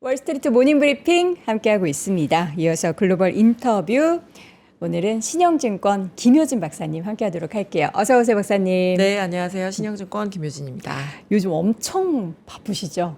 월스트리트 모닝 브리핑 함께하고 있습니다. 이어서 글로벌 인터뷰. 오늘은 신영증권 김효진 박사님 함께하도록 할게요. 어서 오세요, 박사님. 네, 안녕하세요. 신영증권 김효진입니다. 요즘 엄청 바쁘시죠?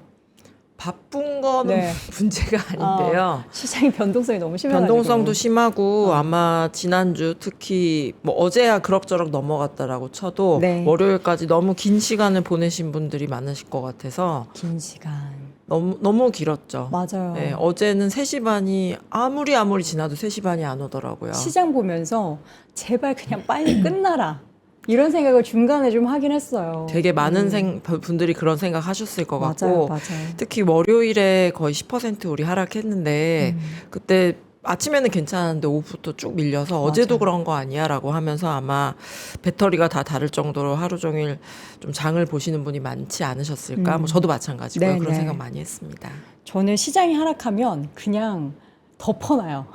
바쁜 거는 네. 문제가 아닌데요. 시장의 변동성이 너무 심해가지고. 변동성도 심하고 아마 지난주 특히 뭐 어제야 그럭저럭 넘어갔다라고 쳐도 네. 월요일까지 너무 긴 시간을 보내신 분들이 많으실 것 같아서 긴 시간. 너무 길었죠. 맞아요. 네, 어제는 3시 반이 아무리 지나도 3시 반이 안 오더라고요. 시장 보면서 제발 그냥 빨리 끝나라. 이런 생각을 중간에 좀 하긴 했어요. 되게 많은 분들이 그런 생각 하셨을 것 같고 맞아요. 특히 월요일에 거의 10% 우리 하락했는데 그때 아침에는 괜찮았는데 오후부터 쭉 밀려서 어제도 그런 거 아니야 라고 하면서 아마 배터리가 다 다를 정도로 하루 종일 좀 장을 보시는 분이 많지 않으셨을까. 뭐 저도 마찬가지고요. 네, 그런 네. 생각 많이 했습니다. 저는 시장이 하락하면 그냥 덮어놔요.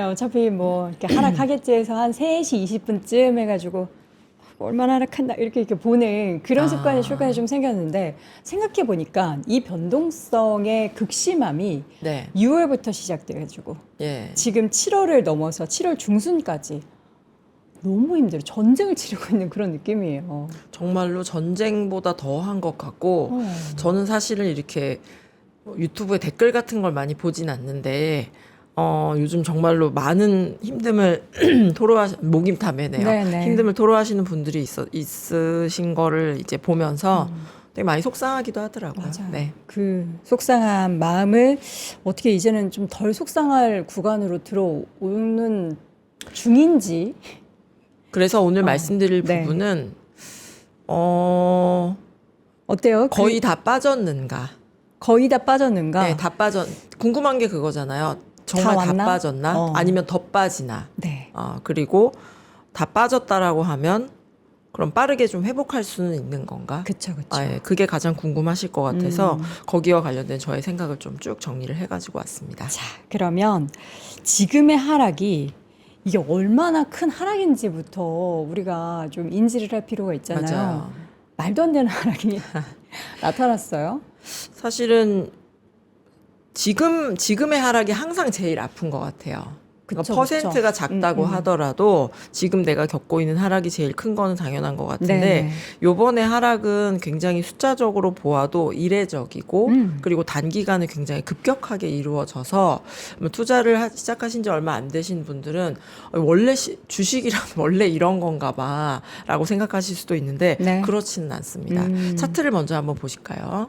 어차피 뭐 이렇게 하락하겠지 해서 한 3시 20분쯤 해가지고 얼마나 하락한다 이렇게 보는 그런 습관이 최근에 좀 생겼는데 생각해 보니까 이 변동성의 극심함이 네. 6월부터 시작돼가지고 예. 지금 7월을 넘어서 7월 중순까지 너무 힘들어요. 전쟁을 치르고 있는 그런 느낌이에요. 정말로 전쟁보다 더한 것 같고 저는 사실은 이렇게 유튜브에 댓글 같은 걸 많이 보진 않는데 요즘 정말로 많은 힘듦을 목임 탐해네요. 네네. 힘듦을 토로하시는 분들이 있으신 거를 이제 보면서 되게 많이 속상하기도 하더라고요. 맞아요. 네. 그 속상한 마음을 어떻게 이제는 좀 덜 속상할 구간으로 들어오는 중인지. 그래서 오늘 말씀드릴 네. 부분은 어때요? 거의 다 빠졌는가? 거의 다 빠졌는가? 네, 궁금한 게 그거잖아요. 정말 다 왔나? 빠졌나? 아니면 더 빠지나? 네. 그리고 다 빠졌다라고 하면 그럼 빠르게 좀 회복할 수는 있는 건가? 그쵸. 예, 그게 가장 궁금하실 것 같아서 거기와 관련된 저의 생각을 좀 쭉 정리를 해가지고 왔습니다. 자, 그러면 지금의 하락이 이게 얼마나 큰 하락인지부터 우리가 좀 인지를 할 필요가 있잖아요. 맞아요. 말도 안 되는 하락이 나타났어요. 사실은 지금의 하락이 항상 제일 아픈 것 같아요. 그러니까 그쵸, 퍼센트가 그쵸. 작다고 하더라도 지금 내가 겪고 있는 하락이 제일 큰 거는 당연한 것 같은데 네네. 요번에 하락은 굉장히 숫자적으로 보아도 이례적이고 그리고 단기간에 굉장히 급격하게 이루어져서 투자를 시작하신 지 얼마 안 되신 분들은 원래 주식이란 원래 이런 건가 봐 라고 생각하실 수도 있는데 네. 그렇지는 않습니다. 차트를 먼저 한번 보실까요?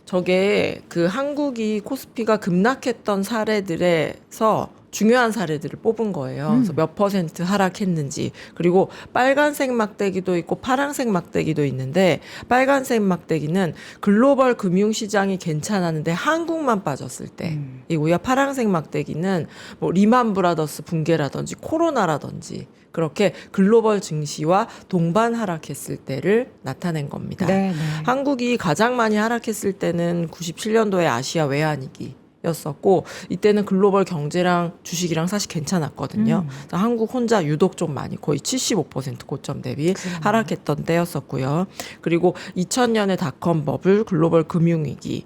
저게 그 한국이 코스피가 급락했던 사례들에서 중요한 사례들을 뽑은 거예요. 그래서 몇 퍼센트 하락했는지. 그리고 빨간색 막대기도 있고 파란색 막대기도 있는데 빨간색 막대기는 글로벌 금융시장이 괜찮았는데 한국만 빠졌을 때 이고요. 파란색 막대기는 뭐 리만 브라더스 붕괴라든지 코로나라든지 그렇게 글로벌 증시와 동반 하락했을 때를 나타낸 겁니다. 네. 한국이 가장 많이 하락했을 때는 97년도에 아시아 외환위기였었고 이때는 글로벌 경제랑 주식이랑 사실 괜찮았거든요. 그래서 한국 혼자 유독 좀 많이 거의 75% 고점 대비 하락했던 때였었고요. 그리고 2000년에 닷컴 버블, 글로벌 금융위기,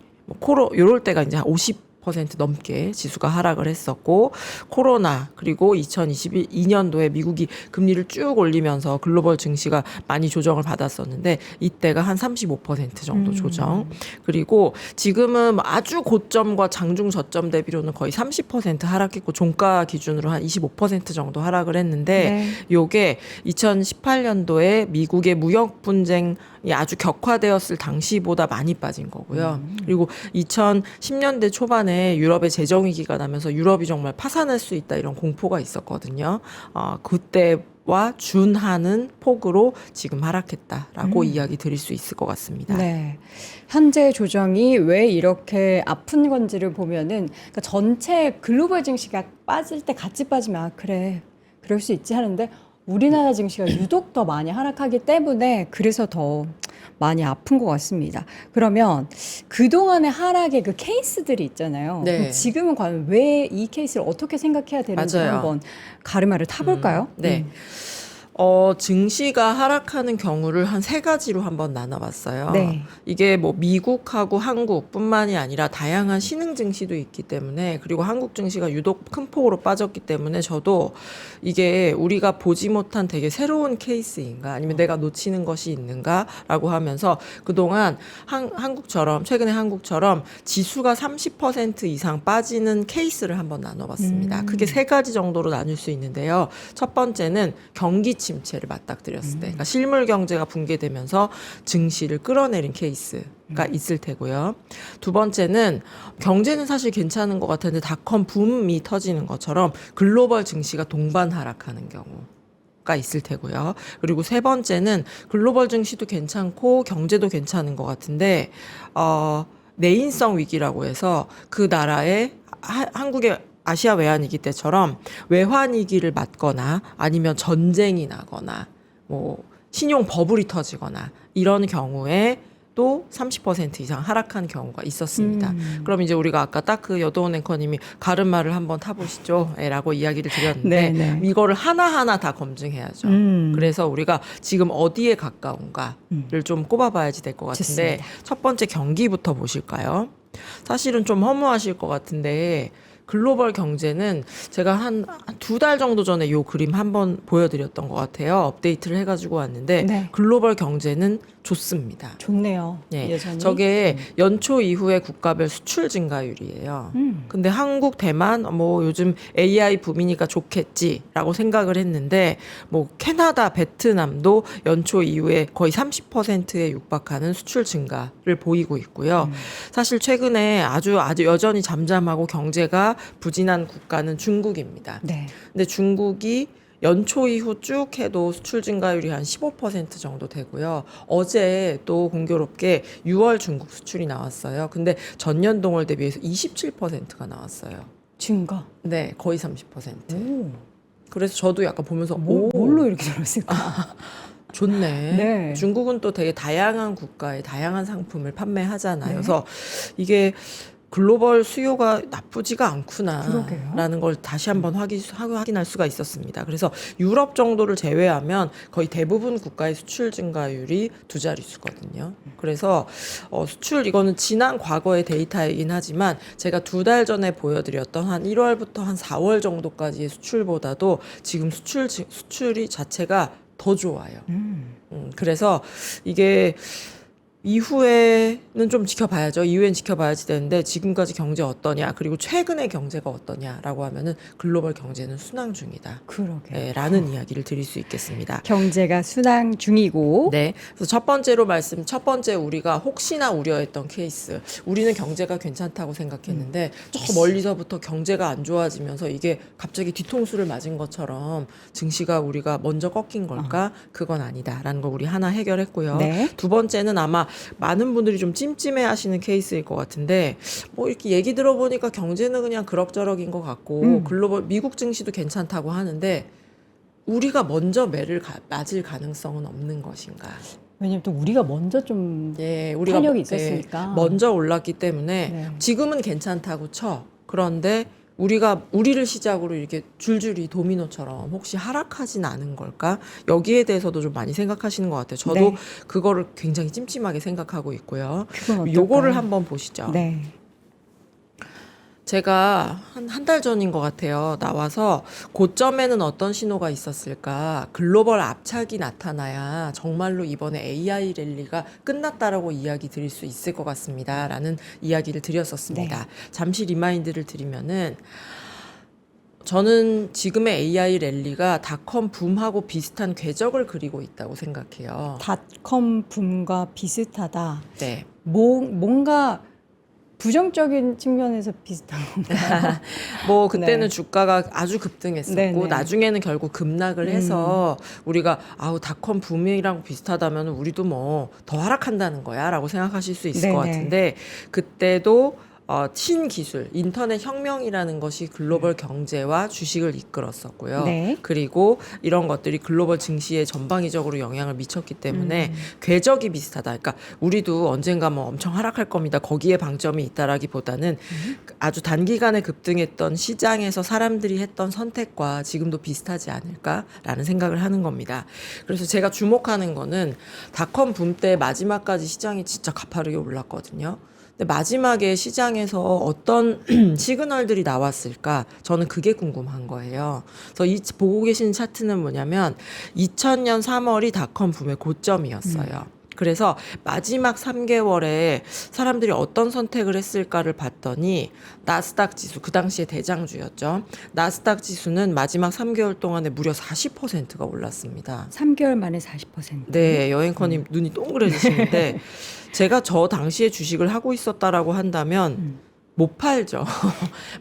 요럴 때가 이제 50% 넘게 지수가 하락을 했었고 코로나 그리고 2022년도에 미국이 금리를 쭉 올리면서 글로벌 증시가 많이 조정을 받았었는데 이때가 한 35% 정도 조정 그리고 지금은 아주 고점과 장중 저점 대비로는 거의 30% 하락했고 종가 기준으로 한 25% 정도 하락을 했는데 요게 2018년도에 미국의 무역 분쟁이 아주 격화되었을 당시보다 많이 빠진 거고요. 그리고 2010년대 초반에 유럽의 재정 위기가 나면서 유럽이 정말 파산할 수 있다 이런 공포가 있었거든요. 그때와 준하는 폭으로 지금 하락했다라고 이야기 드릴 수 있을 것 같습니다. 네. 현재 조정이 왜 이렇게 아픈 건지를 보면은 그러니까 전체 글로벌 증시가 빠질 때 같이 빠지면 그래. 그럴 수 있지 하는데 우리나라 증시가 유독 더 많이 하락하기 때문에 그래서 더 많이 아픈 것 같습니다. 그러면 그동안의 하락의 그 케이스들이 있잖아요. 네. 그럼 지금은 과연 왜 이 케이스를 어떻게 생각해야 되는지 맞아요. 한번 가르마를 타볼까요? 네. 증시가 하락하는 경우를 한 세 가지로 한번 나눠봤어요. 네. 이게 뭐 미국하고 한국뿐만이 아니라 다양한 신흥 증시도 있기 때문에, 그리고 한국 증시가 유독 큰 폭으로 빠졌기 때문에 저도 이게 우리가 보지 못한 되게 새로운 케이스인가, 아니면 내가 놓치는 것이 있는가라고 하면서 그동안 한국처럼, 최근에 한국처럼 지수가 30% 이상 빠지는 케이스를 한번 나눠봤습니다. 크게 세 가지 정도로 나눌 수 있는데요. 첫 번째는 경기 침체를 맞닥뜨렸을 때, 그러니까 실물 경제가 붕괴되면서 증시를 끌어내린 케이스가 있을 테고요. 두 번째는 경제는 사실 괜찮은 것 같은데 닷컴 붐이 터지는 것처럼 글로벌 증시가 동반 하락하는 경우가 있을 테고요. 그리고 세 번째는 글로벌 증시도 괜찮고 경제도 괜찮은 것 같은데 내인성 위기라고 해서 그 나라의 한국의 아시아 외환위기 때처럼 외환위기를 맞거나 아니면 전쟁이 나거나 뭐 신용 버블이 터지거나 이런 경우에 또 30% 이상 하락한 경우가 있었습니다. 그럼 이제 우리가 아까 딱 그 여도원 앵커님이 가르마를 한번 타보시죠 라고 이야기를 드렸는데 네. 이거를 하나하나 다 검증해야죠. 그래서 우리가 지금 어디에 가까운가를 좀 꼽아봐야지 될 것 같은데, 좋습니다. 첫 번째 경기부터 보실까요? 사실은 좀 허무하실 것 같은데 글로벌 경제는 제가 한 두 달 정도 전에 요 그림 한번 보여드렸던 것 같아요. 업데이트를 해가지고 왔는데 네. 글로벌 경제는 좋습니다. 좋네요. 예, 여전히. 저게 연초 이후의 국가별 수출 증가율이에요. 근데 한국, 대만 뭐 요즘 AI 붐이니까 좋겠지라고 생각을 했는데 뭐 캐나다, 베트남도 연초 이후에 거의 30%에 육박하는 수출 증가를 보이고 있고요. 사실 최근에 아주 여전히 잠잠하고 경제가 부진한 국가는 중국입니다. 네. 근데 중국이 연초 이후 쭉 해도 수출 증가율이 한 15% 정도 되고요. 어제 또 공교롭게 6월 중국 수출이 나왔어요. 근데 전년 동월 대비해서 27%가 나왔어요. 증가. 네, 거의 30%. 오. 그래서 저도 약간 보면서 뭘로 이렇게 들었을까? 좋네. 네. 중국은 또 되게 다양한 국가에 다양한 상품을 판매하잖아요. 네. 그래서 이게 글로벌 수요가 나쁘지가 그러게요. 않구나라는 걸 다시 한번 확인할 수가 있었습니다. 그래서 유럽 정도를 제외하면 거의 대부분 국가의 수출 증가율이 두 자릿수거든요. 그래서 수출, 이거는 지난 과거의 데이터이긴 하지만 제가 두 달 전에 보여드렸던 한 1월부터 한 4월 정도까지의 수출보다도 지금 수출이 자체가 더 좋아요. 그래서 이게 이후에는 좀 지켜봐야죠. 이후엔 지켜봐야지 되는데 지금까지 경제 어떠냐, 그리고 최근의 경제가 어떠냐라고 하면은 글로벌 경제는 순항 중이다. 그러게. 네, 라는 이야기를 드릴 수 있겠습니다. 경제가 순항 중이고. 네. 그래서 첫 번째 우리가 혹시나 우려했던 케이스. 우리는 경제가 괜찮다고 생각했는데 저 멀리서부터 경제가 안 좋아지면서 이게 갑자기 뒤통수를 맞은 것처럼 증시가 우리가 먼저 꺾인 걸까? 그건 아니다라는 거 우리 하나 해결했고요. 네. 두 번째는 아마 많은 분들이 좀 찜찜해 하시는 케이스일 것 같은데 뭐 이렇게 얘기 들어보니까 경제는 그냥 그럭저럭인 것 같고 글로벌 미국 증시도 괜찮다고 하는데 우리가 먼저 맞을 가능성은 없는 것인가? 왜냐면 또 우리가 먼저 좀 예, 우리가 탄력이 있었으니까. 먼저 올랐기 때문에 네. 지금은 괜찮다고 쳐. 그런데 우리를 시작으로 이렇게 줄줄이 도미노처럼 혹시 하락하진 않은 걸까? 여기에 대해서도 좀 많이 생각하시는 것 같아요. 저도 네. 그거를 굉장히 찜찜하게 생각하고 있고요. 그건 어떨까요? 요거를 한번 보시죠. 네. 제가 한 달 전인 것 같아요. 나와서 고점에는 어떤 신호가 있었을까? 글로벌 압착이 나타나야 정말로 이번에 AI 랠리가 끝났다라고 이야기 드릴 수 있을 것 같습니다. 라는 이야기를 드렸었습니다. 네. 잠시 리마인드를 드리면은 저는 지금의 AI 랠리가 닷컴 붐하고 비슷한 궤적을 그리고 있다고 생각해요. 닷컴 붐과 비슷하다. 네. 뭔가 부정적인 측면에서 비슷한 건가요? 뭐 그때는 네. 주가가 아주 급등했었고 네네. 나중에는 결국 급락을 해서 우리가 닷컴 붐이랑 비슷하다면 우리도 뭐 더 하락한다는 거야라고 생각하실 수 있을 것 네네. 같은데 그때도 신기술, 인터넷 혁명이라는 것이 글로벌 경제와 주식을 이끌었었고요. 네. 그리고 이런 것들이 글로벌 증시에 전방위적으로 영향을 미쳤기 때문에 궤적이 비슷하다. 그러니까 우리도 언젠가 뭐 엄청 하락할 겁니다. 거기에 방점이 있다라기보다는 아주 단기간에 급등했던 시장에서 사람들이 했던 선택과 지금도 비슷하지 않을까라는 생각을 하는 겁니다. 그래서 제가 주목하는 거는 닷컴 붐 때 마지막까지 시장이 진짜 가파르게 올랐거든요. 근데 마지막에 시장에서 어떤 시그널들이 나왔을까? 저는 그게 궁금한 거예요. 그래서 이 보고 계신 차트는 뭐냐면 2000년 3월이 닷컴 붐의 고점이었어요. 그래서 마지막 3개월에 사람들이 어떤 선택을 했을까를 봤더니 나스닥 지수, 그 당시에 대장주였죠. 나스닥 지수는 마지막 3개월 동안에 무려 40%가 올랐습니다. 3개월 만에 40%. 네, 여행커님 눈이 동그래지시는데 제가 저 당시에 주식을 하고 있었다라고 한다면 못 팔죠.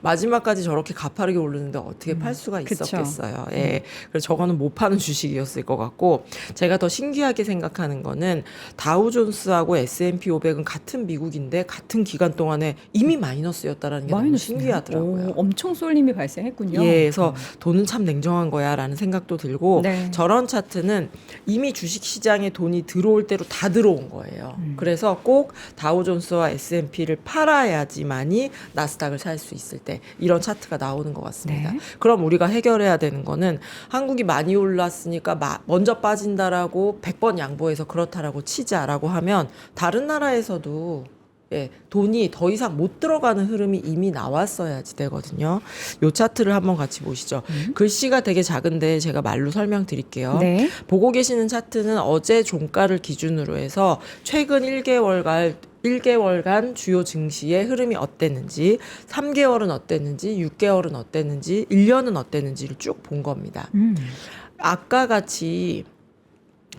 마지막까지 저렇게 가파르게 오르는데 어떻게 팔 수가 그쵸. 있었겠어요. 예. 그래서 저거는 못 파는 주식이었을 것 같고, 제가 더 신기하게 생각하는 거는 다우존스하고 S&P 500은 같은 미국인데 같은 기간 동안에 이미 마이너스였다라는 게 너무 마이너스네요. 신기하더라고요. 오, 엄청 쏠림이 발생했군요. 예, 그래서 돈은 참 냉정한 거야라는 생각도 들고, 네. 저런 차트는 이미 주식 시장에 돈이 들어올 대로 다 들어온 거예요. 그래서 꼭 다우존스와 S&P를 팔아야지만이 나스닥을 살 수 있을 때 이런 차트가 나오는 것 같습니다. 네. 그럼 우리가 해결해야 되는 거는 한국이 많이 올랐으니까 먼저 빠진다라고 100번 양보해서 그렇다라고 치자라고 하면 다른 나라에서도 돈이 더 이상 못 들어가는 흐름이 이미 나왔어야지 되거든요. 요 차트를 한번 같이 보시죠. 글씨가 되게 작은데 제가 말로 설명드릴게요. 네. 보고 계시는 차트는 어제 종가를 기준으로 해서 최근 1개월간 주요 증시의 흐름이 어땠는지, 3개월은 어땠는지, 6개월은 어땠는지, 1년은 어땠는지를 쭉 본 겁니다. 아까 같이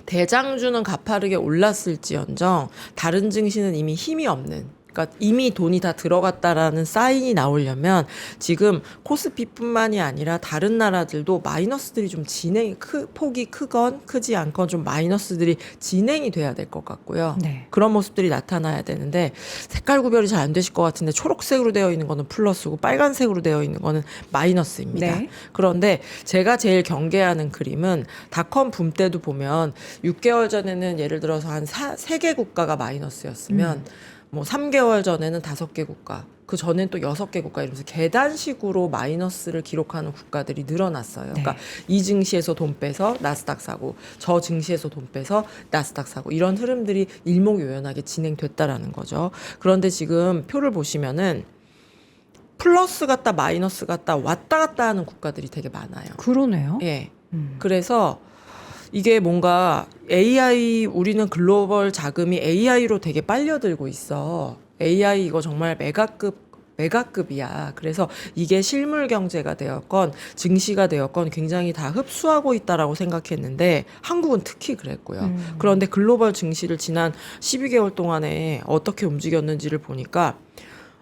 대장주는 가파르게 올랐을지언정 다른 증시는 이미 힘이 없는, 그러니까 이미 돈이 다 들어갔다라는 사인이 나오려면 지금 코스피뿐만이 아니라 다른 나라들도 마이너스들이 좀 폭이 크건 크지 않건 좀 마이너스들이 진행이 돼야 될 것 같고요. 네. 그런 모습들이 나타나야 되는데 색깔 구별이 잘 안 되실 것 같은데 초록색으로 되어 있는 거는 플러스고 빨간색으로 되어 있는 거는 마이너스입니다. 네. 그런데 제가 제일 경계하는 그림은 닷컴 붐 때도 보면 6개월 전에는 예를 들어서 한 3개 국가가 마이너스였으면 뭐 3개월 전에는 5개 국가, 그 전엔 또 6개 국가 이러면서 계단식으로 마이너스를 기록하는 국가들이 늘어났어요. 네. 그러니까 이 증시에서 돈 빼서 나스닥 사고 저 증시에서 돈 빼서 나스닥 사고 이런 흐름들이 일목요연하게 진행됐다라는 거죠. 그런데 지금 표를 보시면은 플러스 같다 마이너스 같다 왔다 갔다 하는 국가들이 되게 많아요. 그러네요. 예. 그래서 이게 뭔가 우리는 글로벌 자금이 AI로 되게 빨려들고 있어. AI 이거 정말 메가급이야. 그래서 이게 실물 경제가 되었건 증시가 되었건 굉장히 다 흡수하고 있다라고 생각했는데 한국은 특히 그랬고요. 그런데 글로벌 증시를 지난 12개월 동안에 어떻게 움직였는지를 보니까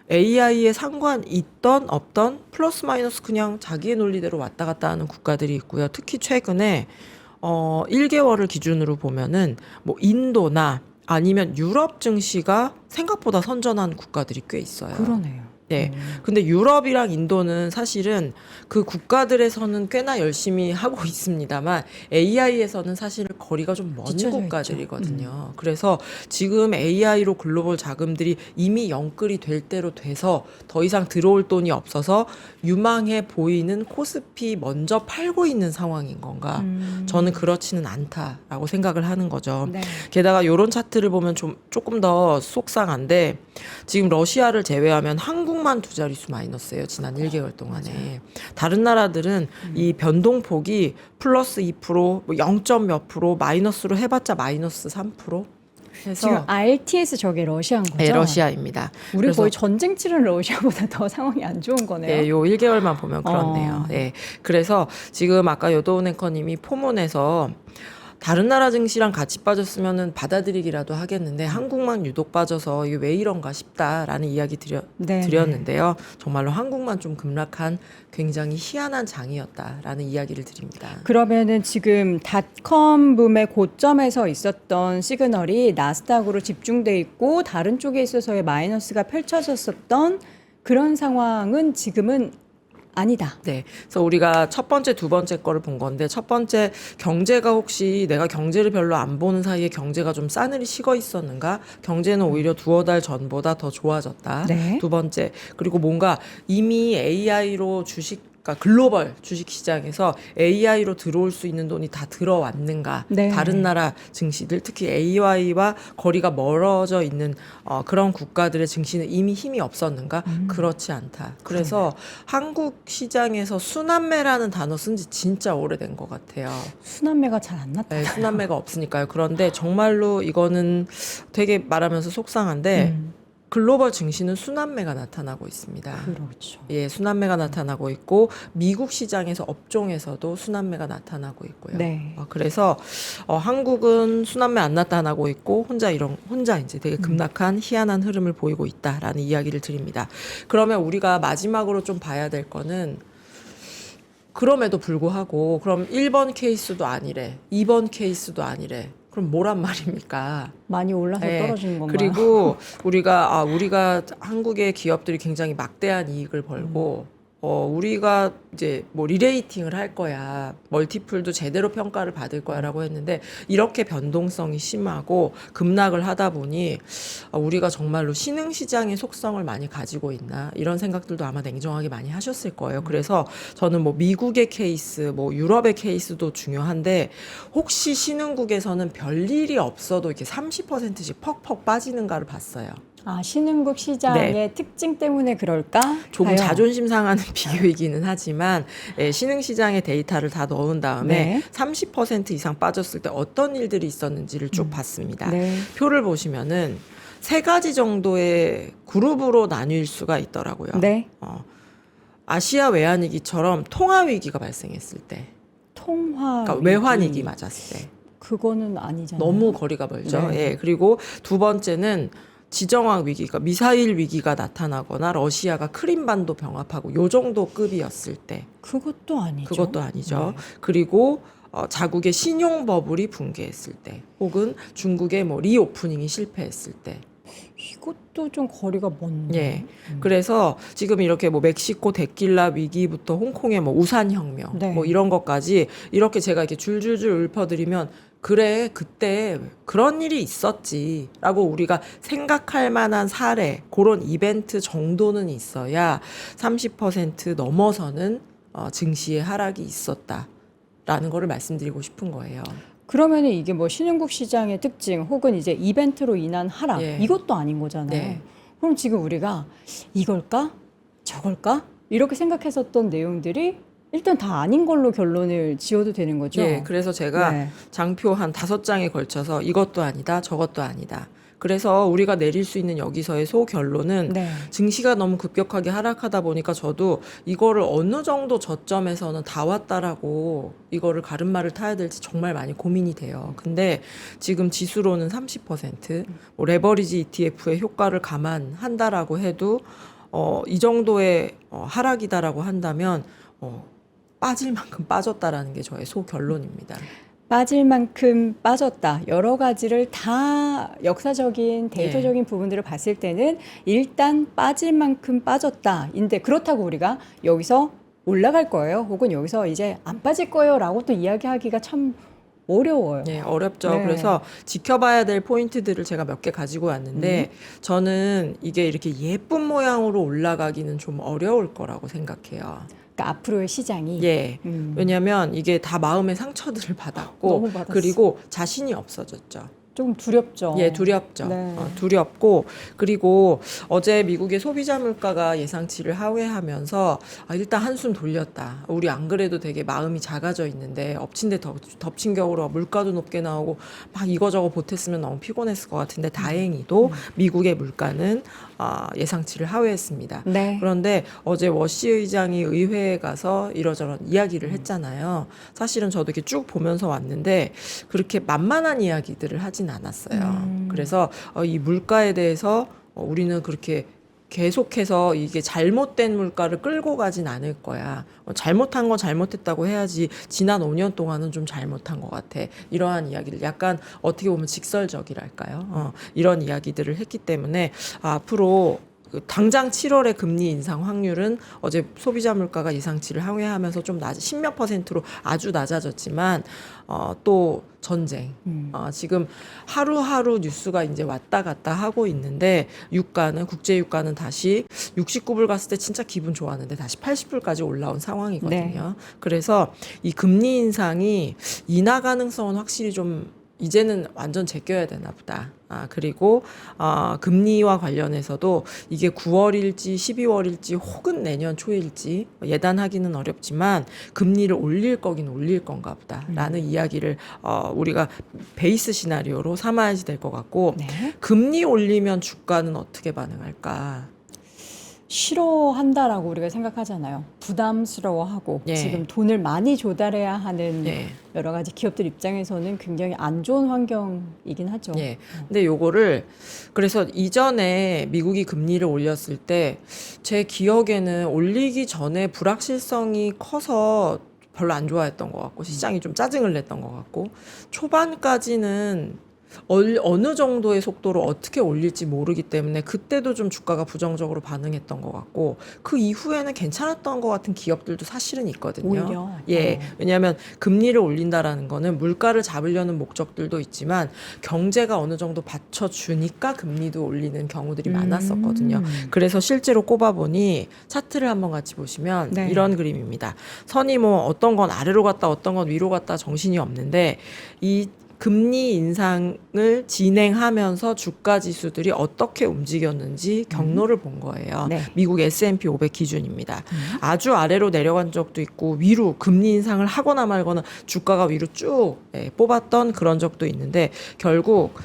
AI에 상관 있던 없던 플러스 마이너스 그냥 자기의 논리대로 왔다 갔다 하는 국가들이 있고요. 특히 최근에 1개월을 기준으로 보면은 뭐 인도나 아니면 유럽 증시가 생각보다 선전한 국가들이 꽤 있어요. 그러네요. 네. 근데 유럽이랑 인도는 사실은 그 국가들에서는 꽤나 열심히 하고 있습니다만 AI에서는 사실 거리가 좀 먼 뒤쳐져 국가들이거든요. 그래서 지금 AI로 글로벌 자금들이 이미 영끌이 될 대로 돼서 더 이상 들어올 돈이 없어서 유망해 보이는 코스피 먼저 팔고 있는 상황인 건가? 저는 그렇지는 않다라고 생각을 하는 거죠. 네. 게다가 이런 차트를 보면 조금 더 속상한데 지금 러시아를 제외하면 한국만 두 자릿수 마이너스예요. 지난 1개월 동안에. 다른 나라들은 이 변동폭이 플러스 2%, 뭐 0점 몇 프로, 마이너스로 해봤자 마이너스 3%. 해서 지금 RTS 저게 러시아인 거죠? 네, 러시아입니다. 우리 그래서 거의 전쟁 치른 러시아보다 더 상황이 안 좋은 거네요. 네, 요 1개월만 보면 그렇네요. 네. 그래서 지금 아까 여도운 앵커님이 포문에서 다른 나라 증시랑 같이 빠졌으면은 받아들이기라도 하겠는데 한국만 유독 빠져서 이게 왜 이런가 싶다라는 이야기 네. 드렸는데요. 정말로 한국만 좀 급락한 굉장히 희한한 장이었다라는 이야기를 드립니다. 그러면은 지금 닷컴 붐의 고점에서 있었던 시그널이 나스닥으로 집중돼 있고 다른 쪽에 있어서의 마이너스가 펼쳐졌었던 그런 상황은 지금은 아니다. 네. 그래서 우리가 첫 번째, 두 번째 거를 본 건데 첫 번째 경제가 혹시 내가 경제를 별로 안 보는 사이에 경제가 좀 싸늘히 식어 있었는가? 경제는 오히려 두어 달 전보다 더 좋아졌다. 네. 두 번째. 그리고 뭔가 이미 AI로 그러니까 글로벌 주식 시장에서 AI로 들어올 수 있는 돈이 다 들어왔는가? 네. 다른 나라 증시들 특히 AI와 거리가 멀어져 있는 그런 국가들의 증시는 이미 힘이 없었는가? 그렇지 않다. 그래서 한국 시장에서 순환매라는 단어 쓴 지 진짜 오래된 것 같아요. 순환매가 잘 안 나타나요. 네, 순환매가 없으니까요. 그런데 정말로 이거는 되게 말하면서 속상한데 글로벌 증시는 순환매가 나타나고 있습니다. 그렇죠. 예, 순환매가 나타나고 있고 미국 시장에서 업종에서도 순환매가 나타나고 있고요. 네. 그래서 한국은 순환매 안 나타나고 있고 혼자 이제 되게 급락한 희한한 흐름을 보이고 있다라는 이야기를 드립니다. 그러면 우리가 마지막으로 좀 봐야 될 거는 그럼에도 불구하고 그럼 1번 케이스도 아니래. 2번 케이스도 아니래. 그럼 뭐란 말입니까? 많이 올라서 네. 떨어지는 건가요? 그리고 우리가 한국의 기업들이 굉장히 막대한 이익을 벌고 우리가 이제 뭐 리레이팅을 할 거야. 멀티플도 제대로 평가를 받을 거야라고 했는데 이렇게 변동성이 심하고 급락을 하다 보니 우리가 정말로 신흥시장의 속성을 많이 가지고 있나 이런 생각들도 아마 냉정하게 많이 하셨을 거예요. 그래서 저는 뭐 미국의 케이스, 뭐 유럽의 케이스도 중요한데 혹시 신흥국에서는 별일이 없어도 이렇게 30%씩 퍽퍽 빠지는가를 봤어요. 아, 신흥국 시장의 특징 때문에 그럴까? 조금 봐요. 자존심 상하는 비교이기는 하지만 신흥시장의 데이터를 다 넣은 다음에 네. 30% 이상 빠졌을 때 어떤 일들이 있었는지를 쭉 봤습니다. 네. 표를 보시면은 세 가지 정도의 그룹으로 나뉠 수가 있더라고요. 네. 아시아 외환위기처럼 통화위기가 발생했을 때, 통화 그러니까 외환위기 맞았을 때 그거는 아니잖아요. 너무 거리가 멀죠. 네. 예. 그리고 두 번째는 지정학 위기, 그러니까 미사일 위기가 나타나거나 러시아가 크림반도 병합하고 요 정도 급이었을 때 그것도 아니죠. 그것도 아니죠. 네. 그리고 자국의 신용 버블이 붕괴했을 때, 혹은 중국의 뭐 리오프닝이 실패했을 때. 이것도 좀 거리가 먼데. 예. 그래서 지금 이렇게 뭐 멕시코 데킬라 위기부터 홍콩의 뭐 우산 혁명, 네. 뭐 이런 것까지 이렇게 제가 이렇게 줄줄줄 읊어드리면 그래 그때 그런 일이 있었지라고 우리가 생각할 만한 사례, 그런 이벤트 정도는 있어야 30% 넘어서는 증시의 하락이 있었다라는 거를 말씀드리고 싶은 거예요. 그러면은 이게 뭐 신흥국 시장의 특징 혹은 이제 이벤트로 인한 하락 예. 이것도 아닌 거잖아요. 네. 그럼 지금 우리가 이걸까? 저걸까? 이렇게 생각했었던 내용들이 일단 다 아닌 걸로 결론을 지어도 되는 거죠. 예, 그래서 제가 네. 장표 한 5장에 걸쳐서 이것도 아니다, 저것도 아니다. 그래서 우리가 내릴 수 있는 여기서의 소결론은 네. 증시가 너무 급격하게 하락하다 보니까 저도 이거를 어느 정도 저점에서는 다 왔다라고 이거를 가름말을 타야 될지 정말 많이 고민이 돼요. 근데 지금 지수로는 30%, 뭐 레버리지 ETF의 효과를 감안한다라고 해도 이 정도의 하락이다라고 한다면 빠질 만큼 빠졌다라는 게 저의 소결론입니다. 빠질 만큼 빠졌다. 여러 가지를 다 역사적인 데이터적인 부분들을 봤을 때는 일단 빠질 만큼 빠졌다인데 그렇다고 우리가 여기서 올라갈 거예요. 혹은 여기서 이제 안 빠질 거예요라고 또 이야기하기가 참 어려워요. 네, 어렵죠. 네. 그래서 지켜봐야 될 포인트들을 제가 몇 개 가지고 왔는데 저는 이게 이렇게 예쁜 모양으로 올라가기는 좀 어려울 거라고 생각해요. 그러니까 앞으로의 시장이 예. 왜냐하면 이게 다 마음의 상처들을 받았고 너무 받았어. 그리고 자신이 없어졌죠. 조금 두렵죠. 예, 두렵죠. 네. 두렵고 그리고 어제 미국의 소비자 물가가 예상치를 하회하면서 일단 한숨 돌렸다. 우리 안 그래도 되게 마음이 작아져 있는데 엎친 데 덮친 격으로 물가도 높게 나오고 막 이거저거 보탰으면 너무 피곤했을 것 같은데 다행히도 미국의 물가는 예상치를 하회했습니다. 네. 그런데 어제 워시 의장이 의회에 가서 이러저런 이야기를 했잖아요. 사실은 저도 이렇게 쭉 보면서 왔는데 그렇게 만만한 이야기들을 하진 않았어요. 그래서 이 물가에 대해서 우리는 그렇게 계속해서 이게 잘못된 물가를 끌고 가진 않을 거야. 잘못한 건 잘못했다고 해야지 지난 5년 동안은 좀 잘못한 것 같아. 이러한 이야기를 약간 어떻게 보면 직설적이랄까요. 이런 이야기들을 했기 때문에 앞으로 당장 7월에 금리 인상 확률은 어제 소비자 물가가 예상치를 하회하면서 좀 십몇 %로 아주 낮아졌지만 또 전쟁 지금 하루하루 뉴스가 이제 왔다 갔다 하고 있는데 유가는 국제 유가는 다시 69불 갔을 때 진짜 기분 좋았는데 다시 80불까지 올라온 상황이거든요. 그래서 이 금리 인상이 인하 가능성은 확실히 좀 이제는 완전 제껴야 되나 보다. 그리고 금리와 관련해서도 이게 9월일지 12월일지 혹은 내년 초일지 예단하기는 어렵지만 금리를 올릴 거긴 올릴 건가 보다라는 이야기를 우리가 베이스 시나리오로 삼아야지 될 것 같고 네. 금리 올리면 주가는 어떻게 반응할까? 싫어한다라고 우리가 생각하잖아요. 부담스러워하고 예. 지금 돈을 많이 조달해야 하는 예. 여러 가지 기업들 입장에서는 굉장히 안 좋은 환경이긴 하죠. 예. 근데 요거를 그래서 이전에 미국이 금리를 올렸을 때 제 기억에는 올리기 전에 불확실성이 커서 별로 안 좋아했던 것 같고 시장이 좀 짜증을 냈던 것 같고 초반까지는 어느 정도의 속도로 어떻게 올릴지 모르기 때문에 그때도 좀 주가가 부정적으로 반응했던 것 같고 그 이후에는 괜찮았던 것 같은 기업들도 사실은 있거든요. 오히려. 예, 왜냐하면 금리를 올린다라는 거는 물가를 잡으려는 목적들도 있지만 경제가 어느 정도 받쳐주니까 금리도 올리는 경우들이 많았었거든요. 그래서 실제로 꼽아보니 차트를 한번 같이 보시면 네. 이런 그림입니다. 선이 뭐 어떤 건 아래로 갔다 어떤 건 위로 갔다 정신이 없는데 이 금리 인상을 진행하면서 주가 지수들이 어떻게 움직였는지 경로를 본 거예요. 네. 미국 S&P 500 기준입니다. 아주 아래로 내려간 적도 있고 위로 금리 인상을 하거나 말거나 주가가 위로 쭉 뽑았던 그런 적도 있는데 결국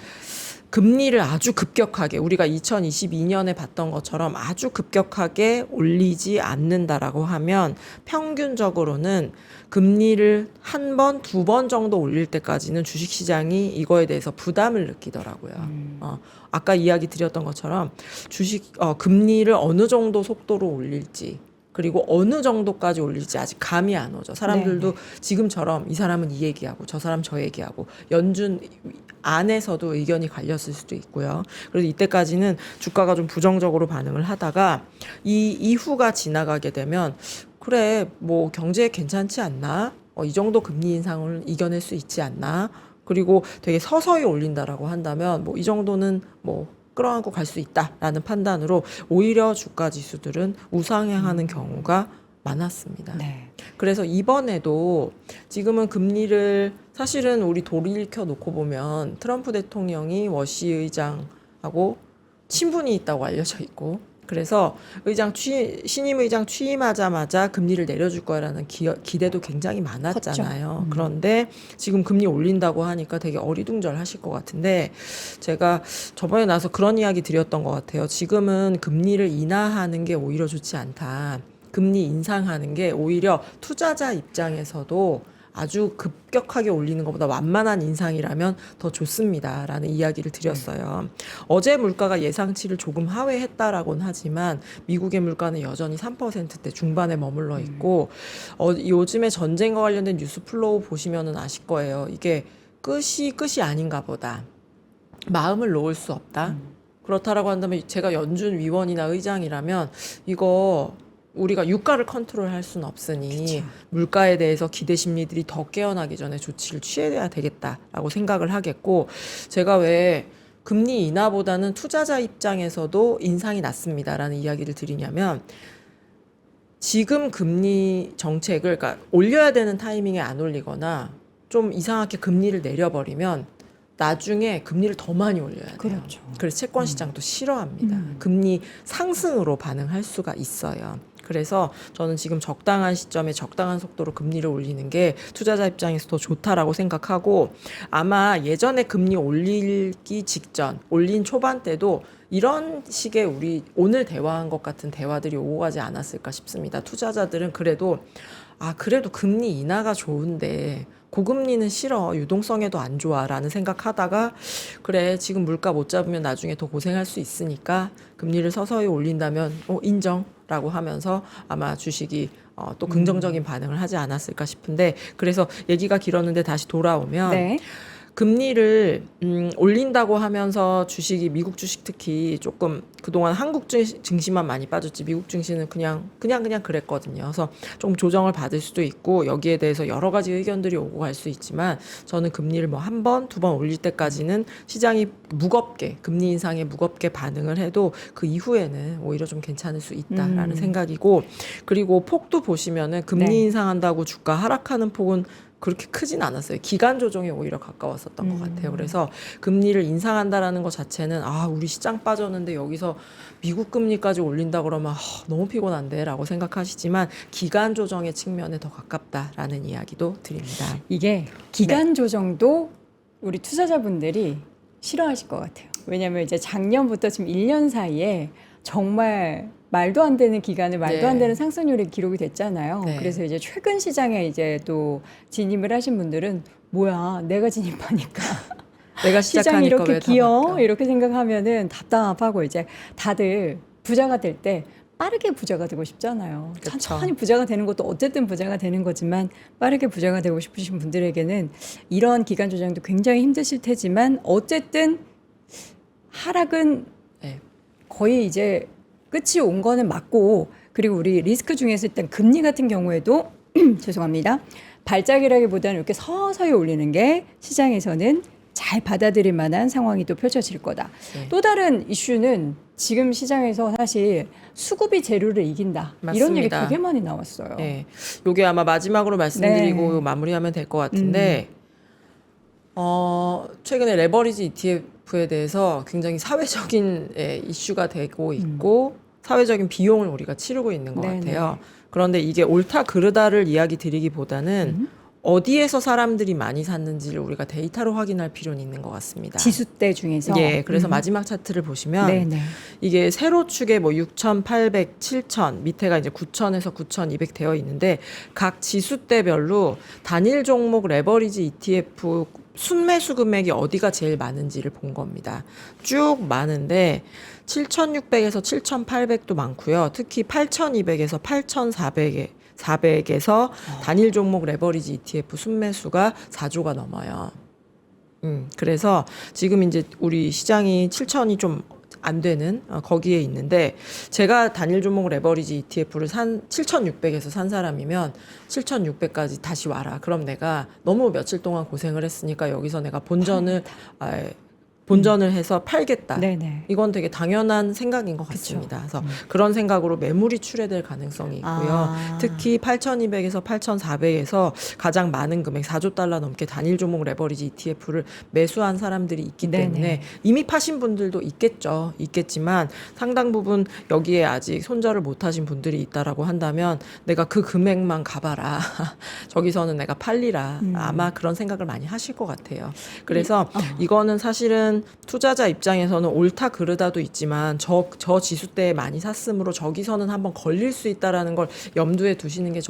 금리를 아주 급격하게 우리가 2022년에 봤던 것처럼 아주 급격하게 올리지 않는다라고 하면 평균적으로는 금리를 한 번, 두 번 정도 올릴 때까지는 주식시장이 이거에 대해서 부담을 느끼더라고요. 아까 이야기 드렸던 것처럼 금리를 어느 정도 속도로 올릴지 그리고 어느 정도까지 올릴지 아직 감이 안 오죠. 사람들도 지금처럼 이 사람은 이 얘기하고 저 사람 저 얘기하고 연준 안에서도 의견이 갈렸을 수도 있고요. 그래서 이때까지는 주가가 좀 부정적으로 반응을 하다가 이 이후가 지나가게 되면 그래 뭐 경제 괜찮지 않나? 이 정도 금리 인상을 이겨낼 수 있지 않나? 그리고 되게 서서히 올린다라고 한다면 뭐 이 정도는 뭐 끌어안고 갈 수 있다라는 판단으로 오히려 주가 지수들은 우상향하는 경우가 많았습니다. 네. 그래서 이번에도 지금은 금리를 사실은 우리 돌이켜 놓고 보면 트럼프 대통령이 워시 의장하고 친분이 있다고 알려져 있고 그래서 신임 의장 취임하자마자 금리를 내려줄 거라는 기대도 굉장히 많았잖아요. 그런데 지금 금리 올린다고 하니까 되게 어리둥절하실 것 같은데 제가 저번에 나서 그런 이야기 드렸던 것 같아요. 지금은 금리를 인하하는 게 오히려 좋지 않다. 금리 인상하는 게 오히려 투자자 입장에서도 아주 급격하게 올리는 것보다 완만한 인상이라면 더 좋습니다라는 이야기를 드렸어요. 어제 물가가 예상치를 조금 하회했다라고는 하지만 미국의 물가는 여전히 3%대 중반에 머물러 있고 요즘에 전쟁과 관련된 뉴스 플로우 보시면은 아실 거예요. 이게 끝이 아닌가 보다. 마음을 놓을 수 없다. 그렇다라고 한다면 제가 연준 위원이나 의장이라면 이거 우리가 유가를 컨트롤할 수는 없으니 물가에 대해서 기대 심리들이 더 깨어나기 전에 조치를 취해야 되겠다라고 생각을 하겠고 제가 왜 금리 인하보다는 투자자 입장에서도 인상이 낫습니다라는 이야기를 드리냐면 지금 금리 정책을 그러니까 올려야 되는 타이밍에 안 올리거나 좀 이상하게 금리를 내려버리면 나중에 금리를 더 많이 올려야 돼요. 그렇죠. 그래서 채권 시장도 싫어합니다. 금리 상승으로 반응할 수가 있어요. 그래서 저는 지금 적당한 시점에 적당한 속도로 금리를 올리는 게 투자자 입장에서 더 좋다라고 생각하고 아마 예전에 금리 올리기 직전, 올린 초반 때도 이런 식의 우리 오늘 대화한 것 같은 대화들이 오고 가지 않았을까 싶습니다. 투자자들은 그래도 금리 인하가 좋은데 고금리는 싫어. 유동성에도 안 좋아. 라는 생각하다가 그래 지금 물가 못 잡으면 나중에 더 고생할 수 있으니까 금리를 서서히 올린다면 인정라고 하면서 아마 주식이 또 긍정적인 반응을 하지 않았을까 싶은데 그래서 얘기가 길었는데 다시 돌아오면 네. 금리를 올린다고 하면서 주식이 미국 주식 특히 조금 그동안 한국 증시만 많이 빠졌지 미국 증시는 그냥 그랬거든요. 그래서 좀 조정을 받을 수도 있고 여기에 대해서 여러 가지 의견들이 오고 갈 수 있지만 저는 금리를 뭐 한 번, 두 번 올릴 때까지는 시장이 금리 인상에 무겁게 반응을 해도 그 이후에는 오히려 좀 괜찮을 수 있다라는 생각이고 그리고 폭도 보시면은 금리 네. 인상한다고 주가 하락하는 폭은 그렇게 크진 않았어요. 기간 조정에 오히려 가까웠었던 것 같아요. 그래서 금리를 인상한다라는 것 자체는 우리 시장 빠졌는데 여기서 미국 금리까지 올린다 그러면 너무 피곤한데라고 생각하시지만 기간 조정의 측면에 더 가깝다라는 이야기도 드립니다. 이게 기간 조정도 우리 투자자분들이 싫어하실 것 같아요. 왜냐하면 이제 작년부터 지금 1년 사이에 정말 말도 안 되는 기간에 말도 안 되는 상승률이 기록이 됐잖아요. 네. 그래서 이제 최근 시장에 이제 또 진입을 하신 분들은 뭐야 내가 진입하니까 내가 시장이 시작하니까 이렇게 왜 기어 다 이렇게 생각하면은 답답하고 이제 다들 부자가 될 때 빠르게 부자가 되고 싶잖아요. 그쵸. 천천히 부자가 되는 것도 어쨌든 부자가 되는 거지만 빠르게 부자가 되고 싶으신 분들에게는 이런 기간 조정도 굉장히 힘드실 테지만 어쨌든 하락은 네. 거의 이제 끝이 온 거는 맞고 그리고 우리 리스크 중에서 일단 금리 같은 경우에도 죄송합니다. 발작이라기보다는 이렇게 서서히 올리는 게 시장에서는 잘 받아들일 만한 상황이 또 펼쳐질 거다. 네. 또 다른 이슈는 지금 시장에서 사실 수급이 재료를 이긴다. 이런 얘기 맞습니다. 되게 많이 나왔어요. 네. 요게 아마 마지막으로 말씀드리고 네. 마무리하면 될 것 같은데 최근에 레버리지 ETF에 대해서 굉장히 사회적인 이슈가 되고 있고 사회적인 비용을 우리가 치르고 있는 것 네네. 같아요. 그런데 이게 옳다 그르다를 이야기 드리기보다는 어디에서 사람들이 많이 샀는지를 우리가 데이터로 확인할 필요는 있는 것 같습니다. 지수대 중에서. 예, 그래서 마지막 차트를 보시면 네네. 이게 세로축에 뭐 6,800, 7,000 밑에가 이제 9,000에서 9,200 되어 있는데 각 지수대별로 단일 종목 레버리지 ETF 순매수 금액이 어디가 제일 많은지를 본 겁니다. 쭉 많은데 7,600에서 7,800도 많고요. 특히 8,200에서 8,400에서 단일 종목 레버리지 ETF 순매수가 4조가 넘어요. 그래서 지금 이제 우리 시장이 7,000이 좀 안 되는 거기에 있는데 제가 단일 종목 레버리지 ETF를 7,600에서 산 사람이면 7,600까지 다시 와라. 그럼 내가 너무 며칠 동안 고생을 했으니까 여기서 내가 본전을 해서 팔겠다. 네네. 이건 되게 당연한 생각인 것 같습니다. 그래서 그런 생각으로 매물이 출회될 가능성이 있고요. 특히 8,200에서 8,400에서 가장 많은 금액 4조 달러 넘게 단일 종목 레버리지 ETF를 매수한 사람들이 있기 네네. 때문에 이미 파신 분들도 있겠지만 상당 부분 여기에 아직 손절을 못 하신 분들이 있다라고 한다면 내가 그 금액만 가봐라. 저기서는 내가 팔리라. 아마 그런 생각을 많이 하실 것 같아요. 그래서 이거는 사실은 투자자 입장에서는 옳다 그르다도 있지만 저 지수대에 많이 샀으므로 저기서는 한번 걸릴 수 있다라는 걸 염두에 두시는 게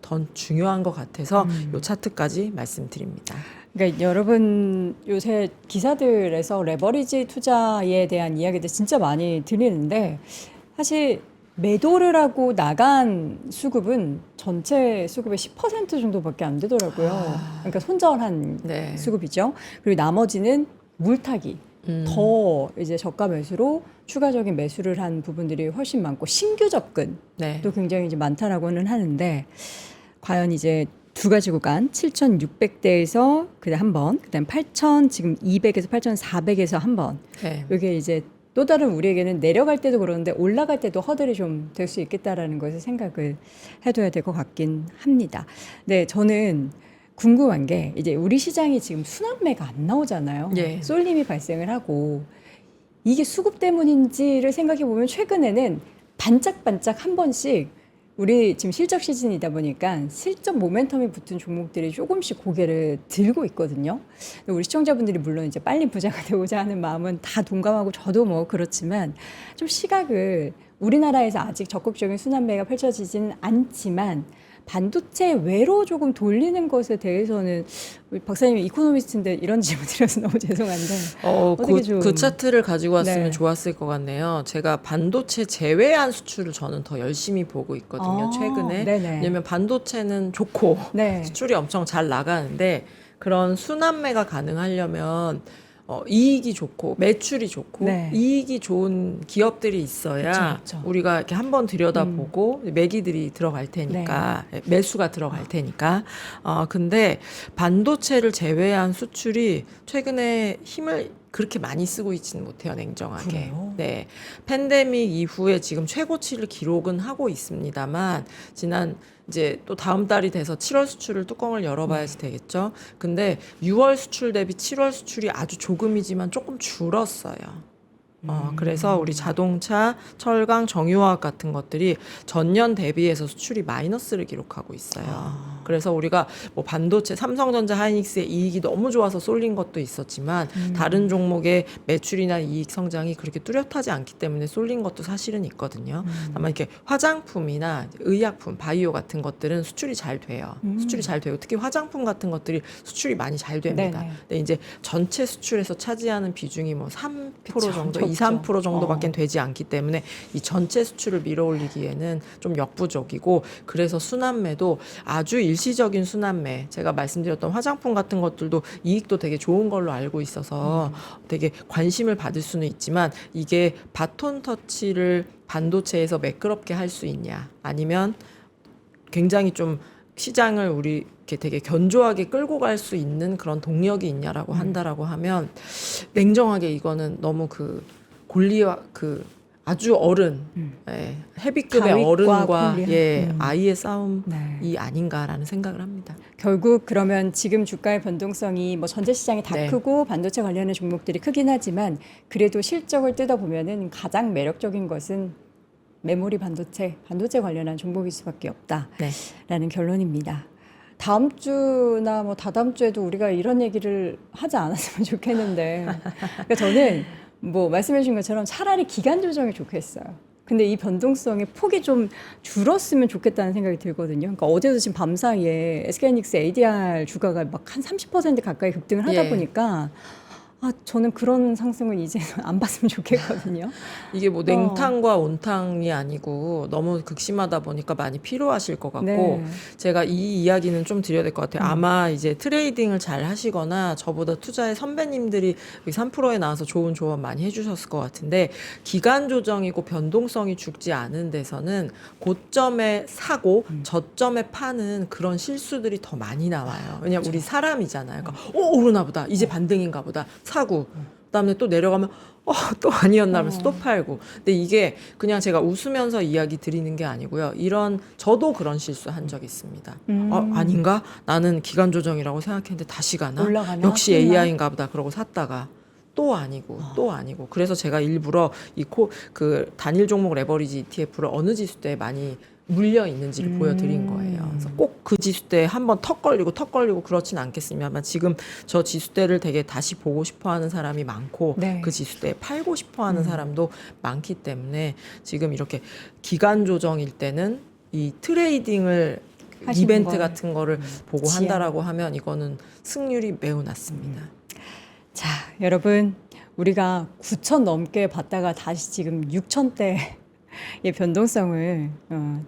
더 중요한 것 같아서 요 차트까지 말씀드립니다. 그러니까 여러분 요새 기사들에서 레버리지 투자에 대한 이야기들 진짜 많이 들리는데 사실 매도를 하고 나간 수급은 전체 수급의 10% 정도밖에 안 되더라고요. 그러니까 손절한 네. 수급이죠. 그리고 나머지는 물타기. 더 이제 저가 매수로 추가적인 매수를 한 부분들이 훨씬 많고 신규 접근도 네. 굉장히 이제 많다라고는 하는데 과연 이제 두 가지 구간 7,600대에서 그다음 한 번, 그다음 8,000 지금 200에서 8,400에서 한 번. 네. 이게 이제 또 다른 우리에게는 내려갈 때도 그러는데 올라갈 때도 허들이 좀 될 수 있겠다라는 것을 생각을 해둬야 될 것 같긴 합니다. 네, 저는 궁금한 게 이제 우리 시장이 지금 순환매가 안 나오잖아요. 예. 쏠림이 발생을 하고 이게 수급 때문인지를 생각해 보면 최근에는 반짝반짝 한 번씩 우리 지금 실적 시즌이다 보니까 실적 모멘텀이 붙은 종목들이 조금씩 고개를 들고 있거든요. 근데 우리 시청자분들이 물론 이제 빨리 부자가 되고자 하는 마음은 다 동감하고 저도 뭐 그렇지만 좀 시각을 우리나라에서 아직 적극적인 순환매가 펼쳐지진 않지만 반도체 외로 조금 돌리는 것에 대해서는 우리 박사님이 이코노미스트인데 이런 질문 드려서 너무 죄송한데 어떻게 좀 그 차트를 가지고 왔으면 네. 좋았을 것 같네요. 제가 반도체 제외한 수출을 저는 더 열심히 보고 있거든요. 아, 최근에. 네네. 왜냐면 반도체는 좋고 네. 수출이 엄청 잘 나가는데 그런 순환매가 가능하려면 이익이 좋고 매출이 좋고 네. 이익이 좋은 기업들이 있어야 그쵸, 그쵸. 우리가 이렇게 한번 들여다보고 매기들이 들어갈 테니까 매수가 들어갈 테니까 근데 반도체를 제외한 수출이 최근에 힘을 그렇게 많이 쓰고 있지는 못해요, 냉정하게. 그래요? 네. 팬데믹 이후에 지금 최고치를 기록은 하고 있습니다만 지난 이제 또 다음 달이 돼서 7월 수출을 뚜껑을 열어봐야지 되겠죠. 근데 6월 수출 대비 7월 수출이 아주 조금이지만 조금 줄었어요. 그래서 우리 자동차, 철강, 정유화학 같은 것들이 전년 대비해서 수출이 마이너스를 기록하고 있어요. 그래서 우리가 뭐 반도체, 삼성전자, 하이닉스의 이익이 너무 좋아서 쏠린 것도 있었지만 다른 종목의 매출이나 이익 성장이 그렇게 뚜렷하지 않기 때문에 쏠린 것도 사실은 있거든요. 다만 이렇게 화장품이나 의약품, 바이오 같은 것들은 수출이 잘 돼요. 수출이 잘 되고 특히 화장품 같은 것들이 수출이 많이 잘 됩니다. 네네. 근데 이제 전체 수출에서 차지하는 비중이 뭐 3% 그쵸, 정도, 적죠. 2-3% 정도밖에 되지 않기 때문에 이 전체 수출을 밀어올리기에는 좀 역부족이고 그래서 순환매도 아주 일시적인 순환매 제가 말씀드렸던 화장품 같은 것들도 이익도 되게 좋은 걸로 알고 있어서 되게 관심을 받을 수는 있지만 이게 바톤 터치를 반도체에서 매끄럽게 할 수 있냐 아니면 굉장히 좀 시장을 우리 이렇게 되게 견조하게 끌고 갈 수 있는 그런 동력이 있냐라고 한다라고 하면 냉정하게 이거는 너무 그 골리와 그 아주 어른 헤비급의 가윗과 어른과 골리앗. 아이의 싸움이 네. 아닌가라는 생각을 합니다. 결국 그러면 지금 주가의 변동성이 뭐 전체 시장이 다 네. 크고 반도체 관련된 종목들이 크긴 하지만 그래도 실적을 뜯어보면은 가장 매력적인 것은 메모리 반도체 관련한 종목일 수밖에 없다라는 네. 결론입니다. 다음 주나 뭐 다다음 주에도 우리가 이런 얘기를 하지 않았으면 좋겠는데 그러니까 저는 뭐 말씀해 주신 것처럼 차라리 기간 조정이 좋겠어요. 근데 이 변동성의 폭이 좀 줄었으면 좋겠다는 생각이 들거든요. 그러니까 어제도 지금 밤사이에 SK하이닉스 ADR 주가가 막 한 30% 가까이 급등을 하다 예. 보니까 저는 그런 상승은 이제 안 봤으면 좋겠거든요. 이게 뭐 냉탕과 온탕이 아니고 너무 극심하다 보니까 많이 피로하실 것 같고 네. 제가 이 이야기는 좀 드려야 될 것 같아요. 아마 이제 트레이딩을 잘 하시거나 저보다 투자의 선배님들이 3%에 나와서 좋은 조언 많이 해주셨을 것 같은데 기간 조정이고 변동성이 죽지 않은 데서는 고점에 사고 저점에 파는 그런 실수들이 더 많이 나와요. 왜냐면 우리 사람이잖아요. 그러니까 오르나 보다. 이제 반등인가 보다. 사고 그다음에 또 내려가면 또 아니었나 하면서 또 팔고. 근데 이게 그냥 제가 웃으면서 이야기 드리는 게 아니고요. 저도 그런 실수 한 적이 있습니다. 아닌가? 나는 기간 조정이라고 생각했는데 다시 가나? 올라가나? 역시 또 있나? AI인가 보다. 그러고 샀다가 또 아니고 또 아니고. 그래서 제가 일부러 그 단일 종목 레버리지 ETF를 어느 지수대에 많이 물려 있는지를 보여드린 거예요. 그래서 꼭 그 지수대에 한번 턱 걸리고 그렇진 않겠습니다만 지금 저 지수대를 되게 다시 보고 싶어하는 사람이 많고 네. 그 지수대에 팔고 싶어하는 사람도 많기 때문에 지금 이렇게 기간 조정일 때는 이 트레이딩을 하시는 이벤트 걸 같은 거를 보고 지향. 한다라고 하면 이거는 승률이 매우 낮습니다. 자, 여러분 우리가 9천 넘게 봤다가 다시 지금 6천대 의 변동성을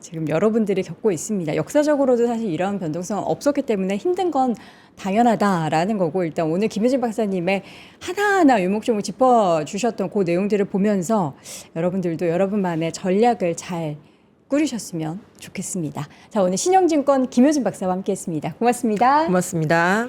지금 여러분들이 겪고 있습니다. 역사적으로도 사실 이런 변동성은 없었기 때문에 힘든 건 당연하다라는 거고 일단 오늘 김효진 박사님의 하나하나 유목종을 짚어주셨던 그 내용들을 보면서 여러분들도 여러분만의 전략을 잘 꾸리셨으면 좋겠습니다. 자, 오늘 신영증권 김효진 박사와 함께했습니다. 고맙습니다. 고맙습니다.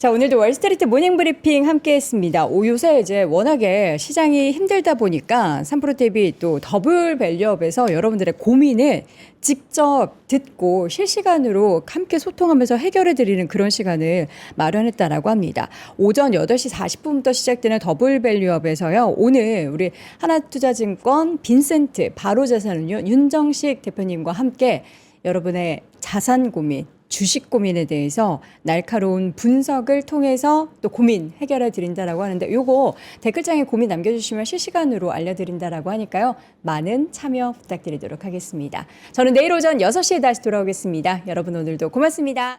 자, 오늘도 월스트리트 모닝 브리핑 함께 했습니다. 요새 이제 워낙에 시장이 힘들다 보니까 3% 대비 또 더블 밸류업에서 여러분들의 고민을 직접 듣고 실시간으로 함께 소통하면서 해결해 드리는 그런 시간을 마련했다라고 합니다. 오전 8시 40분부터 시작되는 더블 밸류업에서요. 오늘 우리 하나투자증권 빈센트 바로자산운용 윤정식 대표님과 함께 여러분의 자산 고민, 주식 고민에 대해서 날카로운 분석을 통해서 또 고민 해결해 드린다라고 하는데 요거 댓글창에 고민 남겨주시면 실시간으로 알려드린다라고 하니까요. 많은 참여 부탁드리도록 하겠습니다. 저는 내일 오전 6시에 다시 돌아오겠습니다. 여러분 오늘도 고맙습니다.